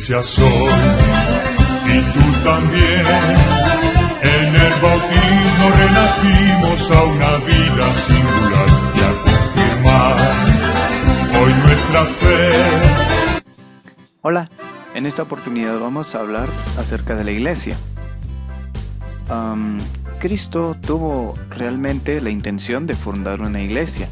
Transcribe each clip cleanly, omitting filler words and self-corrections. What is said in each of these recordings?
iglesia soy, y tú también. En el bautismo renacimos a una vida singular y a confirmar hoy nuestra fe. Hola, en esta oportunidad vamos a hablar acerca de la iglesia. Cristo tuvo realmente la intención de fundar una iglesia.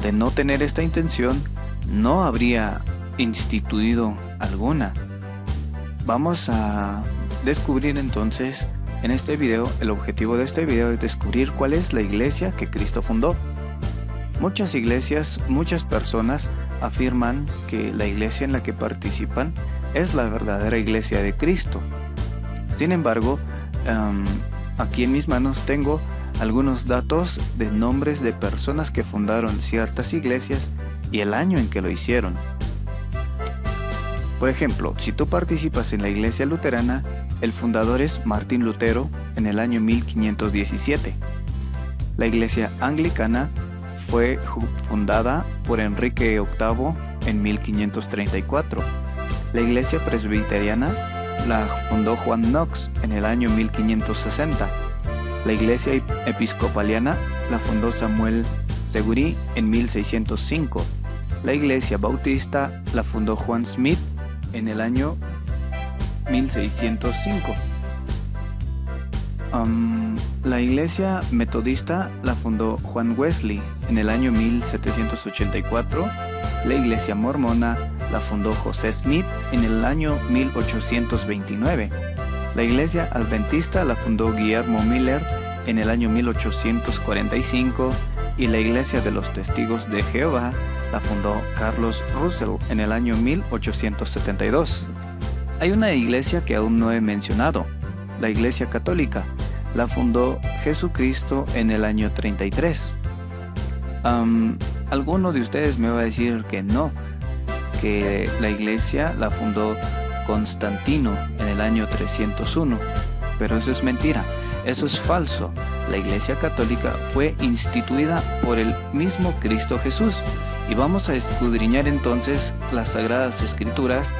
De no tener esta intención, no habría instituido alguna. Vamos a descubrir entonces en este video, el objetivo de este video es descubrir cuál es la iglesia que Cristo fundó. Muchas iglesias, muchas personas afirman que la iglesia en la que participan es la verdadera iglesia de Cristo. Sin embargo, aquí en mis manos tengo algunos datos de nombres de personas que fundaron ciertas iglesias y el año en que lo hicieron. Por ejemplo, si tú participas en la iglesia luterana, el fundador es Martín Lutero en el año 1517. La iglesia anglicana fue fundada por Enrique VIII en 1534. La iglesia presbiteriana la fundó Juan Knox en el año 1560. La iglesia episcopaliana la fundó Samuel Segurí en 1605. La iglesia bautista la fundó Juan Smith en el año 1605. La iglesia metodista la fundó Juan Wesley en el año 1784. La iglesia mormona la fundó José Smith en el año 1829. La iglesia adventista la fundó Guillermo Miller en el año 1845 y la iglesia de los testigos de Jehová la fundó Carlos Russell en el año 1872. Hay una iglesia que aún no he mencionado, la iglesia católica. La fundó Jesucristo en el año 33. Alguno de ustedes me va a decir que no, que la iglesia la fundó Constantino en el año 301, pero eso es mentira, eso es falso. La iglesia católica fue instituida por el mismo Cristo Jesús y vamos a escudriñar entonces las Sagradas Escrituras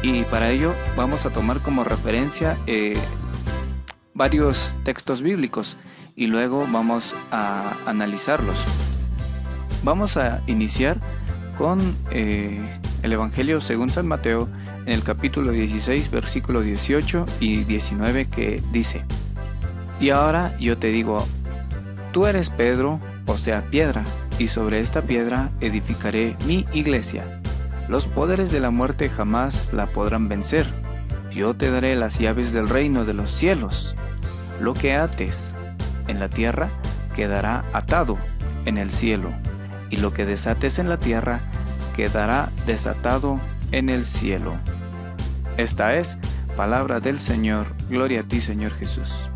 y para ello vamos a tomar como referencia varios textos bíblicos y luego vamos a analizarlos. Vamos a iniciar con el Evangelio según San Mateo en el capítulo 16, versículo 18 y 19 que dice: Y ahora yo te digo, tú eres Pedro, o sea piedra, y sobre esta piedra edificaré mi iglesia. Los poderes de la muerte jamás la podrán vencer. Yo te daré las llaves del reino de los cielos. Lo que ates en la tierra quedará atado en el cielo, y lo que desates en la tierra quedará desatado en el cielo. Esta es palabra del Señor. Gloria a ti, Señor Jesús.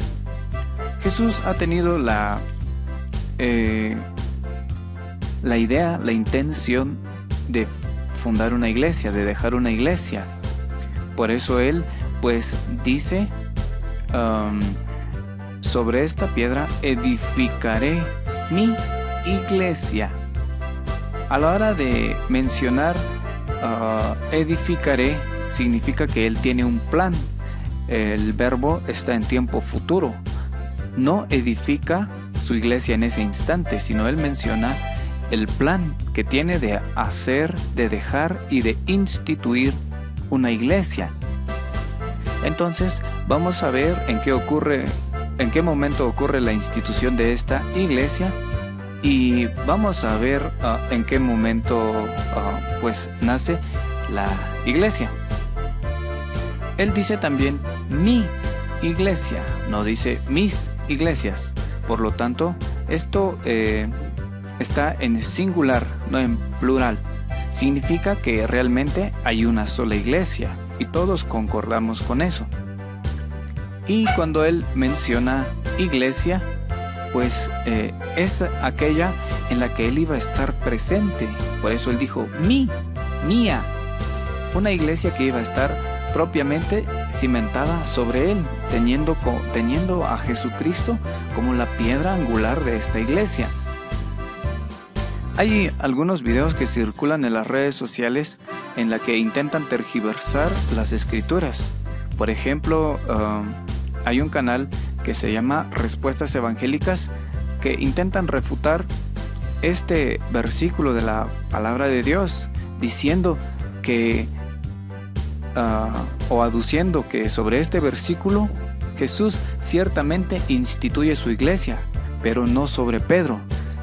Jesús ha tenido la idea, la intención de fundar una iglesia, de dejar una iglesia. Por eso Él pues dice, sobre esta piedra edificaré mi iglesia. A la hora de mencionar edificaré, significa que Él tiene un plan. El verbo está en tiempo futuro. No edifica su iglesia en ese instante, sino Él menciona el plan que tiene de hacer, de dejar y de instituir una iglesia. Entonces vamos a ver en qué momento ocurre la institución de esta iglesia y vamos a ver en qué momento pues nace la iglesia. Él dice también mi iglesia, no dice mis iglesias. Por lo tanto, esto está en singular, no en plural. Significa que realmente hay una sola iglesia y todos concordamos con eso. Y cuando él menciona iglesia, pues es aquella en la que él iba a estar presente. Por eso él dijo mía. Una iglesia que iba a estar propiamente cimentada sobre él, teniendo a Jesucristo como la piedra angular de esta iglesia. Hay algunos videos que circulan en las redes sociales en la que intentan tergiversar las escrituras. Por ejemplo, hay un canal que se llama Respuestas Evangélicas que intentan refutar este versículo de la palabra de Dios, diciendo que o aduciendo que sobre este versículo Jesús ciertamente instituye su iglesia, pero no sobre Pedro,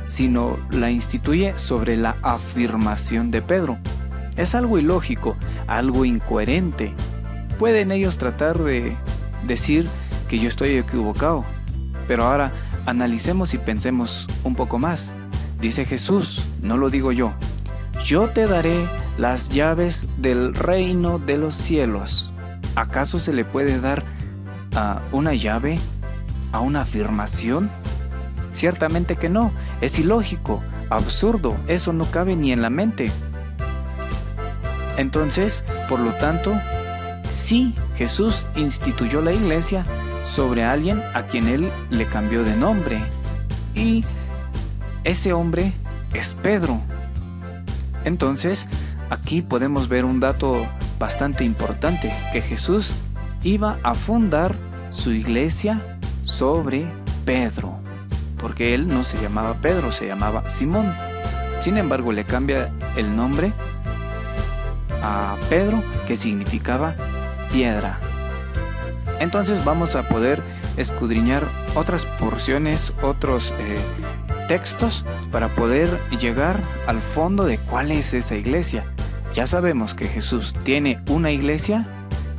sino la instituye sobre la afirmación de Pedro. Es algo ilógico, algo incoherente. Pueden ellos tratar de decir que yo estoy equivocado, pero ahora analicemos y pensemos un poco más. Dice Jesús, no lo digo yo, yo te daré las llaves del reino de los cielos. ¿Acaso se le puede dar una llave a una afirmación? Ciertamente que no, es ilógico, absurdo, eso no cabe ni en la mente. Entonces, por lo tanto, sí, Jesús instituyó la iglesia sobre alguien a quien él le cambió de nombre, y ese hombre es Pedro. Entonces, aquí podemos ver un dato bastante importante, que Jesús iba a fundar su iglesia sobre Pedro, porque él no se llamaba Pedro, se llamaba Simón. Sin embargo, le cambia el nombre a Pedro, que significaba piedra. Entonces vamos a poder escudriñar otras porciones, otros textos, para poder llegar al fondo de cuál es esa iglesia. Ya sabemos que Jesús tiene una iglesia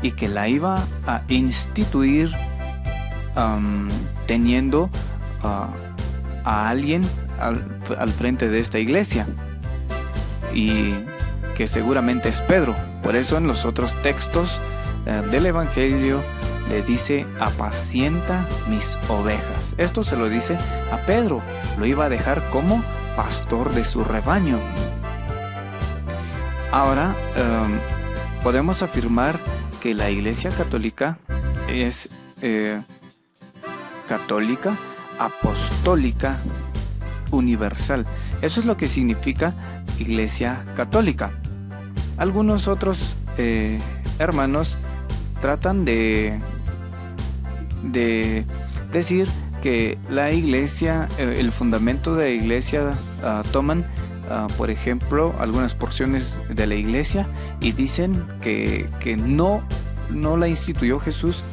y que la iba a instituir teniendo a alguien al frente de esta iglesia, y que seguramente es Pedro. Por eso en los otros textos del Evangelio le dice: apacienta mis ovejas. Esto se lo dice a Pedro, lo iba a dejar como pastor de su rebaño. Ahora podemos afirmar que la Iglesia Católica es católica, apostólica, universal. Eso es lo que significa Iglesia Católica. Algunos otros hermanos tratan de decir que la iglesia, el fundamento de la iglesia, toman por ejemplo algunas porciones de la iglesia y dicen que no la instituyó Jesús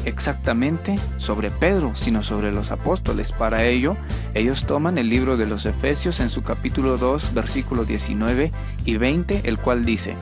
exactamente sobre Pedro, sino sobre los apóstoles. Para ello, ellos toman el libro de los Efesios en su capítulo 2, versículos 19 y 20, el cual dice: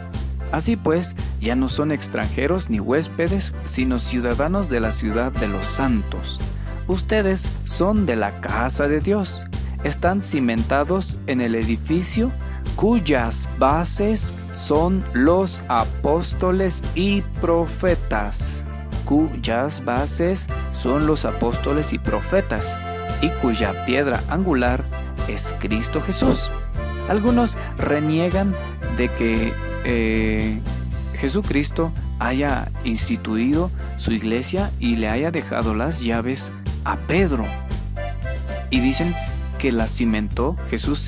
así pues, ya no son extranjeros ni huéspedes, sino ciudadanos de la ciudad de los santos. Ustedes son de la casa de Dios. Están cimentados en el edificio cuyas bases son los apóstoles y profetas. Cuyas bases son los apóstoles y profetas, y cuya piedra angular es Cristo Jesús. Algunos reniegan de que Jesucristo haya instituido su iglesia y le haya dejado las llaves a Pedro, y dicen que la cimentó, Jesús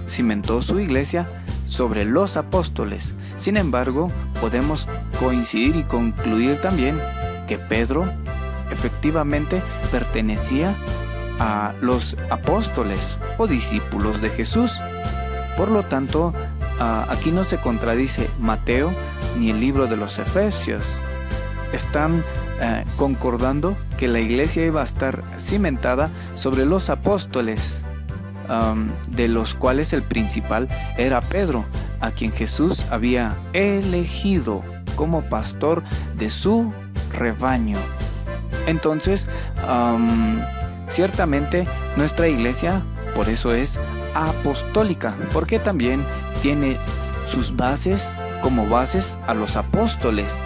cimentó su iglesia sobre los apóstoles. Sin embargo, podemos coincidir y concluir también que Pedro efectivamente pertenecía a los apóstoles o discípulos de Jesús. Por lo tanto, aquí no se contradice Mateo ni el libro de los Efesios. Están concordando que la iglesia iba a estar cimentada sobre los apóstoles, de los cuales el principal era Pedro, a quien Jesús había elegido como pastor de su rebaño. Entonces, ciertamente nuestra iglesia por eso es apostólica, porque también tiene sus bases como bases a los apóstoles,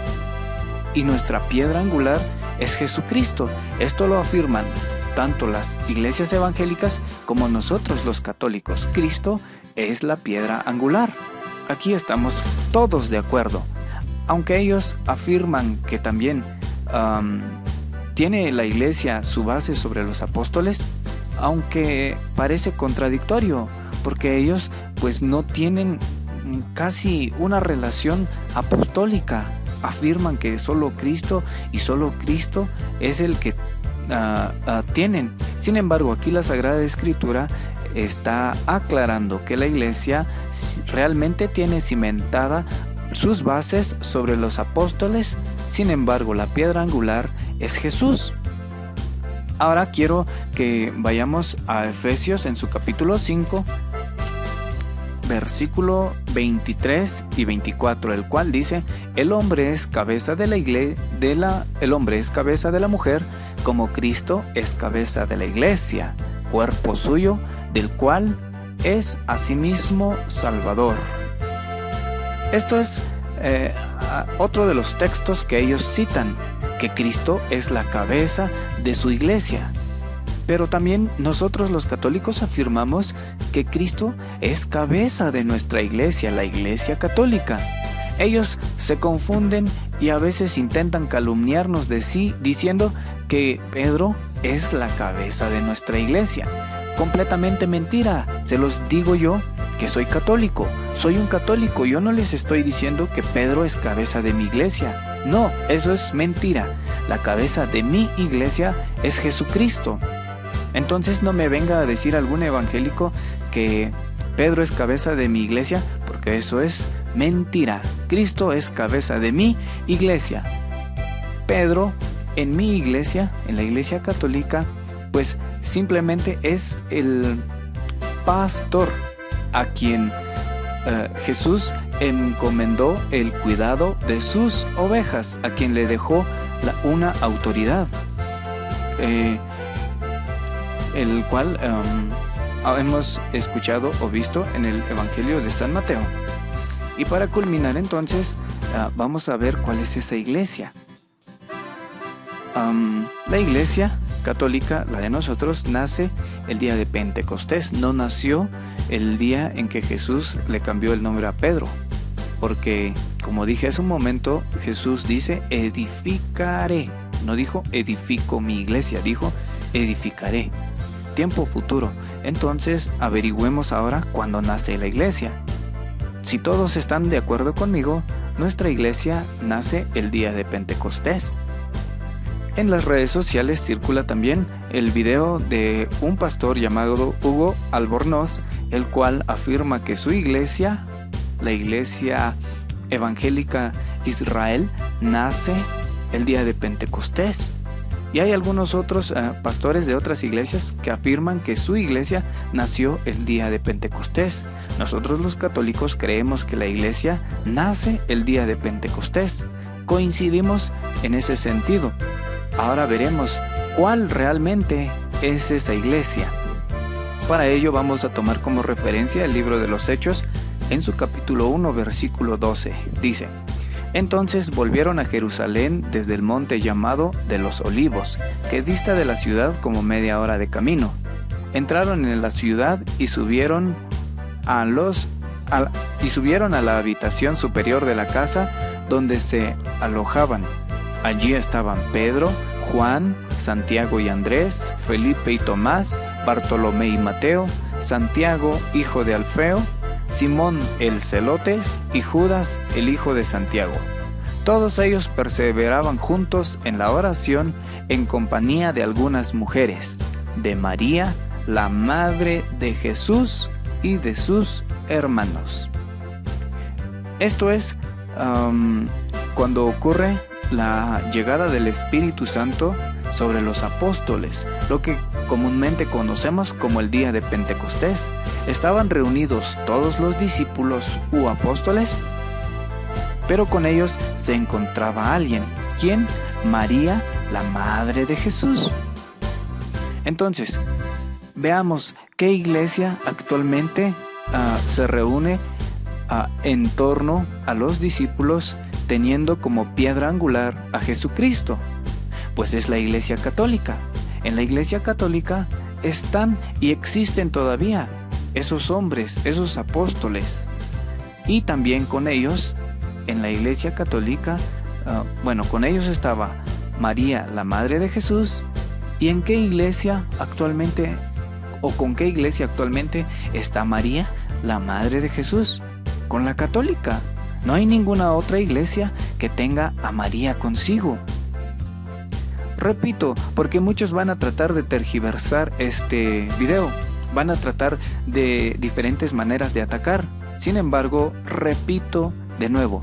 y nuestra piedra angular es Jesucristo. Esto lo afirman tanto las iglesias evangélicas como nosotros los católicos. Cristo es la piedra angular. Aquí estamos todos de acuerdo. Aunque ellos afirman que también tiene la iglesia su base sobre los apóstoles, aunque parece contradictorio, porque ellos pues no tienen casi una relación apostólica. Afirman que solo Cristo y solo Cristo es el que tienen. Sin embargo, aquí la Sagrada Escritura está aclarando que la iglesia realmente tiene cimentada sus bases sobre los apóstoles. Sin embargo, la piedra angular es Jesús. Ahora quiero que vayamos a Efesios en su capítulo 5, versículo 23 y 24, el cual dice: el hombre es cabeza de el hombre es cabeza de la mujer, como Cristo es cabeza de la iglesia, cuerpo suyo, del cual es asimismo Salvador. Esto es otro de los textos que ellos citan, que Cristo es la cabeza de su iglesia. Pero también nosotros los católicos afirmamos que Cristo es cabeza de nuestra iglesia, la iglesia católica. Ellos se confunden y a veces intentan calumniarnos de sí, diciendo que Pedro es la cabeza de nuestra iglesia. Completamente mentira. Se los digo yo, que soy católico. Soy un católico. Yo no les estoy diciendo que Pedro es cabeza de mi iglesia. No, eso es mentira. La cabeza de mi iglesia es Jesucristo. Entonces no me venga a decir algún evangélico que Pedro es cabeza de mi iglesia, porque eso es mentira. Cristo es cabeza de mi iglesia. Pedro, en mi iglesia, en la iglesia católica, pues simplemente es el pastor a quien Jesús encomendó el cuidado de sus ovejas, a quien le dejó una autoridad, el cual hemos escuchado o visto en el Evangelio de San Mateo. Y para culminar entonces, vamos a ver cuál es esa iglesia. La iglesia católica, la de nosotros, nace el día de Pentecostés. No nació el día en que Jesús le cambió el nombre a Pedro, porque, como dije hace un momento, Jesús dice edificaré. No dijo edifico mi iglesia, dijo edificaré. Tiempo futuro. Entonces averigüemos ahora cuándo nace la iglesia. Si todos están de acuerdo conmigo, nuestra iglesia nace el día de Pentecostés. En las redes sociales circula también el video de un pastor llamado Hugo Albornoz, el cual afirma que su iglesia, la iglesia evangélica Israel, nace el día de Pentecostés. Y hay algunos otros pastores de otras iglesias que afirman que su iglesia nació el día de Pentecostés. Nosotros los católicos creemos que la iglesia nace el día de Pentecostés. Coincidimos en ese sentido. Ahora veremos cuál realmente es esa iglesia. Para ello vamos a tomar como referencia el libro de los Hechos en su capítulo 1, versículo 12. Dice: entonces volvieron a Jerusalén desde el monte llamado de los Olivos, que dista de la ciudad como media hora de camino. Entraron en la ciudad y subieron a la habitación superior de la casa donde se alojaban. Allí estaban Pedro, Juan, Santiago y Andrés, Felipe y Tomás, Bartolomé y Mateo, Santiago, hijo de Alfeo, Simón el Celotes y Judas, el hijo de Santiago. Todos ellos perseveraban juntos en la oración en compañía de algunas mujeres, de María, la madre de Jesús, y de sus hermanos. Esto es cuando ocurre la llegada del Espíritu Santo sobre los apóstoles, lo que comúnmente conocemos como el día de Pentecostés. Estaban reunidos todos los discípulos u apóstoles, pero con ellos se encontraba alguien. ¿Quién? María, la madre de Jesús. Entonces, veamos qué iglesia actualmente se reúne en torno a los discípulos, teniendo como piedra angular a Jesucristo. Pues es la iglesia católica. En la iglesia católica están y existen todavía esos hombres, esos apóstoles. Y también con ellos, en la iglesia católica, con ellos estaba María, la madre de Jesús. ¿Y en qué iglesia actualmente o con qué iglesia actualmente está María, la Madre de Jesús? Con la católica. No hay ninguna otra iglesia que tenga a María consigo. Repito, porque muchos van a tratar de tergiversar este video, van a tratar de diferentes maneras de atacar. Sin embargo, repito de nuevo,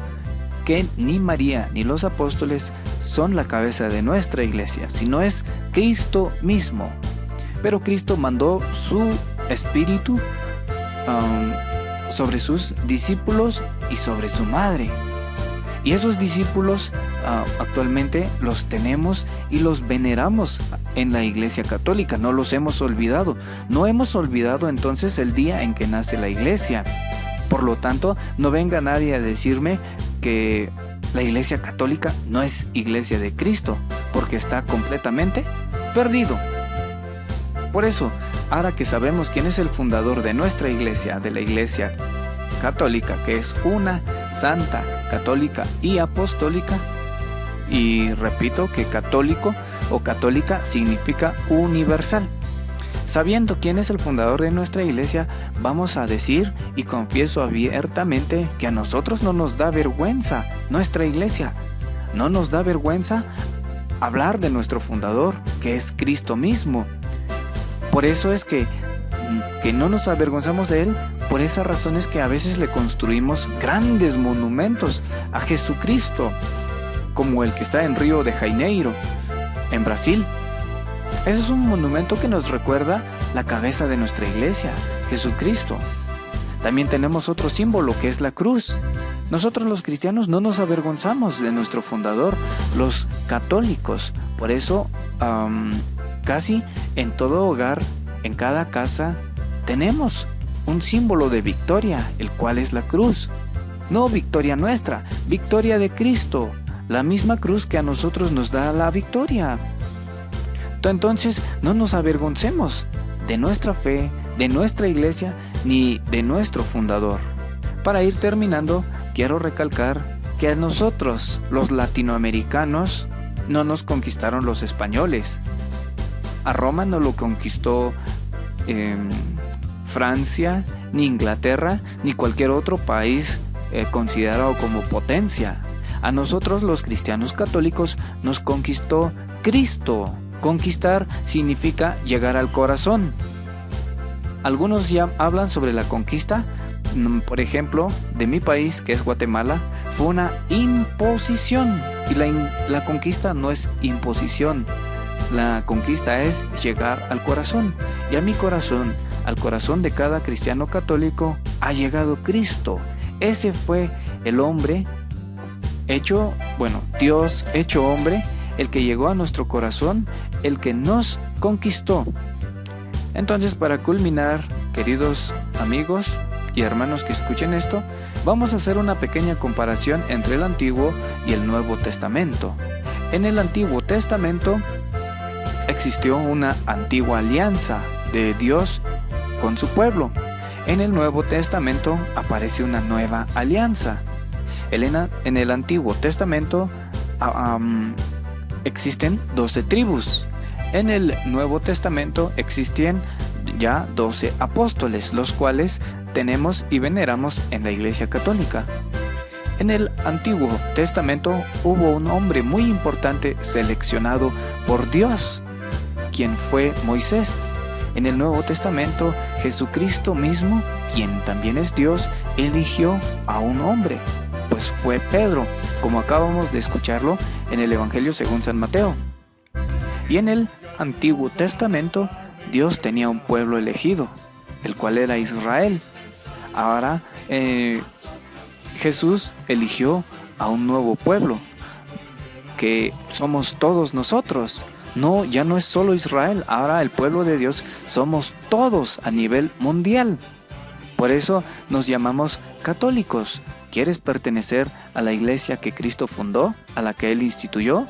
que ni María ni los apóstoles son la cabeza de nuestra iglesia, sino es Cristo mismo. Pero Cristo mandó su espíritu sobre sus discípulos y sobre su madre. Y esos discípulos actualmente los tenemos y los veneramos en la Iglesia Católica, no los hemos olvidado. No hemos olvidado entonces el día en que nace la Iglesia. Por lo tanto, no venga nadie a decirme que la Iglesia Católica no es Iglesia de Cristo, porque está completamente perdido. Por eso, ahora que sabemos quién es el fundador de nuestra iglesia, de la Iglesia Católica, que es una, santa, católica y apostólica, y repito que católico o católica significa universal. Sabiendo quién es el fundador de nuestra iglesia, vamos a decir y confieso abiertamente que a nosotros no nos da vergüenza nuestra iglesia. No nos da vergüenza hablar de nuestro fundador, que es Cristo mismo. Por eso es que no nos avergonzamos de él. Por esa razón es que a veces le construimos grandes monumentos a Jesucristo, como el que está en Río de Janeiro, en Brasil. Ese es un monumento que nos recuerda la cabeza de nuestra iglesia, Jesucristo. También tenemos otro símbolo que es la cruz. Nosotros los cristianos no nos avergonzamos de nuestro fundador, los católicos. Por eso casi en todo hogar, en cada casa, tenemos un símbolo de victoria, el cual es la cruz. No victoria nuestra, victoria de Cristo, la misma cruz que a nosotros nos da la victoria. Entonces, no nos avergoncemos de nuestra fe, de nuestra iglesia, ni de nuestro fundador. Para ir terminando, quiero recalcar que a nosotros, los latinoamericanos, no nos conquistaron los españoles. A Roma no lo conquistó Francia, ni Inglaterra, ni cualquier otro país considerado como potencia. A nosotros los cristianos católicos nos conquistó Cristo. Conquistar significa llegar al corazón. Algunos ya hablan sobre la conquista. Por ejemplo, de mi país, que es Guatemala, fue una imposición. Y la conquista no es imposición. La conquista es llegar al corazón. Y a mi corazón, al corazón de cada cristiano católico, ha llegado Cristo. Ese fue el hombre hecho, Dios hecho hombre, el que llegó a nuestro corazón, el que nos conquistó. Entonces, para culminar, queridos amigos y hermanos que escuchen esto, vamos a hacer una pequeña comparación entre el Antiguo y el Nuevo Testamento. En el Antiguo Testamento existió una antigua alianza de Dios con su pueblo. En el Nuevo Testamento aparece una nueva alianza. En el Antiguo Testamento existen 12 tribus. En el Nuevo Testamento existen ya 12 apóstoles, los cuales tenemos y veneramos en la Iglesia Católica. En el Antiguo Testamento hubo un hombre muy importante seleccionado por Dios, quien fue Moisés. En el Nuevo Testamento, Jesucristo mismo, quien también es Dios, eligió a un hombre, pues fue Pedro, como acabamos de escucharlo en el Evangelio según San Mateo. Y en el Antiguo Testamento, Dios tenía un pueblo elegido, el cual era Israel. Ahora, Jesús eligió a un nuevo pueblo, que somos todos nosotros. No, ya no es solo Israel, ahora el pueblo de Dios somos todos a nivel mundial. Por eso nos llamamos católicos. ¿Quieres pertenecer a la iglesia que Cristo fundó, a la que Él instituyó?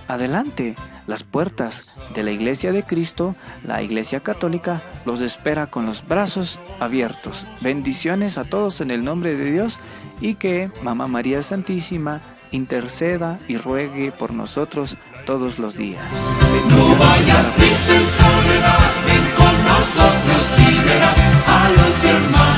Adelante, las puertas de la iglesia de Cristo, la iglesia católica, los espera con los brazos abiertos. Bendiciones a todos en el nombre de Dios, y que Mamá María Santísima interceda y ruegue por nosotros todos los días. No vayas triste en soledad, ven con nosotros sí verás a los hermanos.